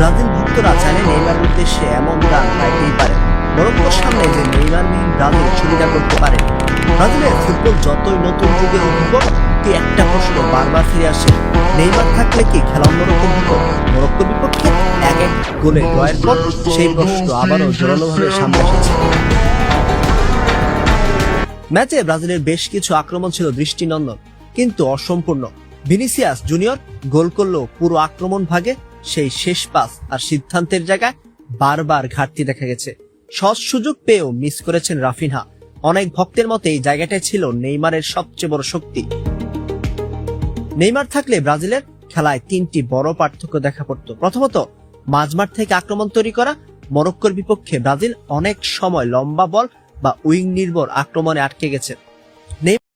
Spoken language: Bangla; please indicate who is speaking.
Speaker 1: ব্রাজিল ভক্তরা চাইলে নেইমারের উদ্দেশ্যে এমন গান গাইতেই পারে। মরক্কোর সামনে যে নেইমারবিহীন ব্রাজিল সুবিধা করতে পারে। ব্রাজিলের ফুটবল যতই নতুন যুগের উদ্ভব, একটা প্রশ্ন বারবার ফিরে আসে, নেইমার থাকলে কি খেলা অন্যরকম হতো? মরক্কোর বিপক্ষে 1-1 গোলে জয়ের পর সেই প্রশ্ন আবারও জোরালোভাবে সামনে এসেছে। ম্যাচে ব্রাজিলের বেশ কিছু আক্রমণ ছিল দৃষ্টিনন্দন, কিন্তু অসম্পূর্ণ। ভিনিসিয়াস জুনিয়র গোল করলেও পুরো আক্রমণ ভাগে সেই শেষ পাস আর সিদ্ধান্তের জায়গায় বারবার ঘাটতি দেখা গেছে। সহজ সুযোগ পেয়েও মিস করেছেন রাফিনহা। অনেক ভক্তের মতে এই জায়গাটাই ছিল নেইমারের সবচেয়ে বড় শক্তি। নেইমার থাকলে ব্রাজিলের খেলায় 3টি বড় পার্থক্য দেখা পড়ত। প্রথমত, মাঝমাঠ থেকে আক্রমণ তৈরি করা। মরক্কোর বিপক্ষে ব্রাজিল অনেক সময় লম্বা বল বা উইং নির্ভর আক্রমণে আটকে গেছে।